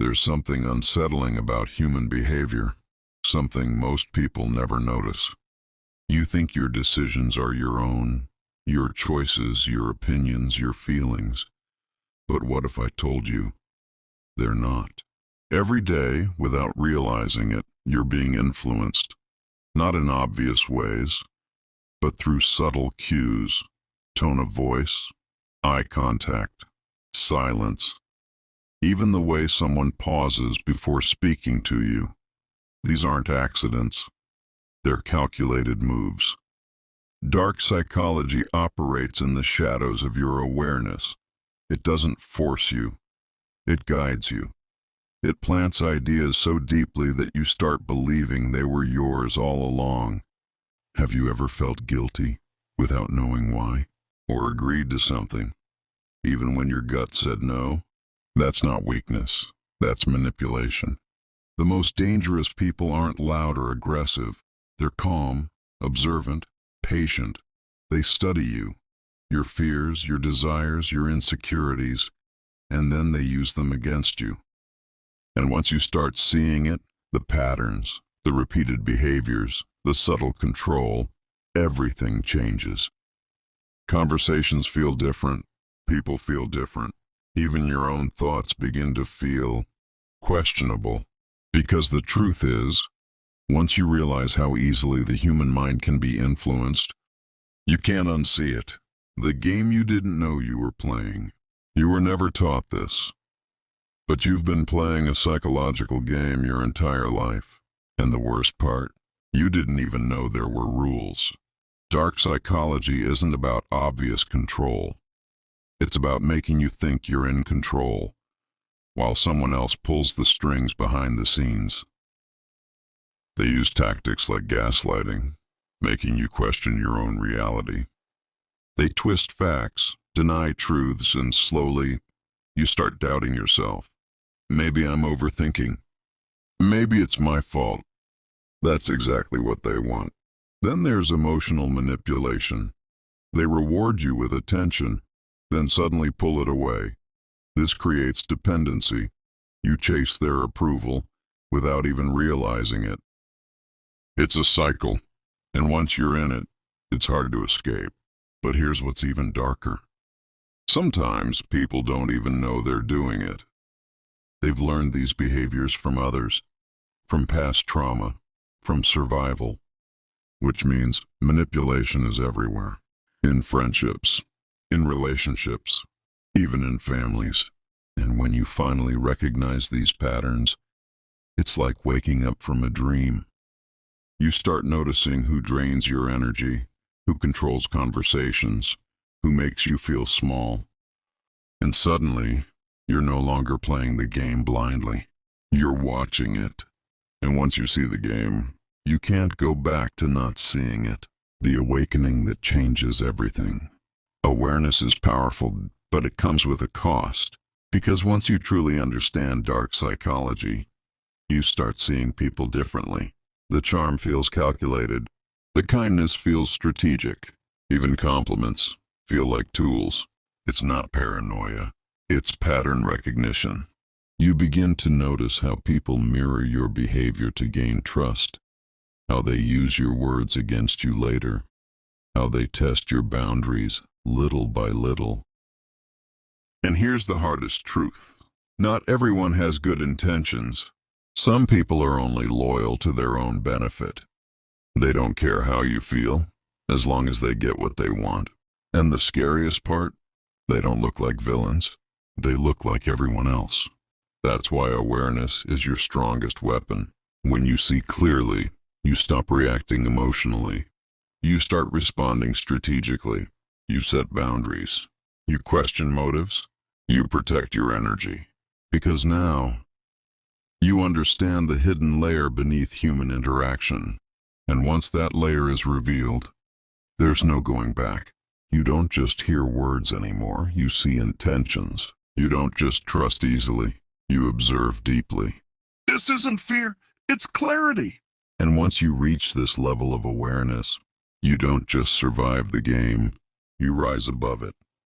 There's something unsettling about human behavior, something most people never notice. You think your decisions are your own, your choices, your opinions, your feelings. But what if I told you they're not? Every day, without realizing it, you're being influenced, not in obvious ways, but through subtle cues, tone of voice, eye contact, silence, even the way someone pauses before speaking to you. These aren't accidents. They're calculated moves. Dark psychology operates in the shadows of your awareness. It doesn't force you. It guides you. It plants ideas so deeply that you start believing they were yours all along. Have you ever felt guilty without knowing why? Or agreed to something, even when your gut said no? That's not weakness. That's manipulation. The most dangerous people aren't loud or aggressive. They're calm, observant, patient. They study you, your fears, your desires, your insecurities, and then they use them against you. And once you start seeing it, the patterns, the repeated behaviors, the subtle control, everything changes. Conversations feel different. People feel different. Even your own thoughts begin to feel questionable. Because the truth is, once you realize how easily the human mind can be influenced, you can't unsee it. The game you didn't know you were playing. You were never taught this. But you've been playing a psychological game your entire life. And the worst part, you didn't even know there were rules. Dark psychology isn't about obvious control. It's about making you think you're in control, while someone else pulls the strings behind the scenes. They use tactics like gaslighting, making you question your own reality. They twist facts, deny truths, and slowly, you start doubting yourself. Maybe I'm overthinking. Maybe it's my fault. That's exactly what they want. Then there's emotional manipulation. They reward you with attention, then suddenly pull it away. This creates dependency. You chase their approval without even realizing it. It's a cycle, and once you're in it, it's hard to escape. But here's what's even darker. Sometimes people don't even know they're doing it. They've learned these behaviors from others, from past trauma, from survival, which means manipulation is everywhere. In friendships, in relationships, even in families. And when you finally recognize these patterns, it's like waking up from a dream. You start noticing who drains your energy, who controls conversations, who makes you feel small. And suddenly, you're no longer playing the game blindly. You're watching it. And once you see the game, you can't go back to not seeing it. The awakening that changes everything. Awareness is powerful, but it comes with a cost. Because once you truly understand dark psychology, you start seeing people differently. The charm feels calculated. The kindness feels strategic. Even compliments feel like tools. It's not paranoia. It's pattern recognition. You begin to notice how people mirror your behavior to gain trust, how they use your words against you later, how they test your boundaries little by little. And here's the hardest truth. Not everyone has good intentions. Some people are only loyal to their own benefit. They don't care how you feel, as long as they get what they want. And the scariest part, they don't look like villains. They look like everyone else. That's why awareness is your strongest weapon. When you see clearly, you stop reacting emotionally. You start responding strategically. You set boundaries. You question motives. You protect your energy. Because now, you understand the hidden layer beneath human interaction. And once that layer is revealed, there's no going back. You don't just hear words anymore. You see intentions. You don't just trust easily. You observe deeply. This isn't fear. It's clarity. And once you reach this level of awareness, you don't just survive the game. You rise above it.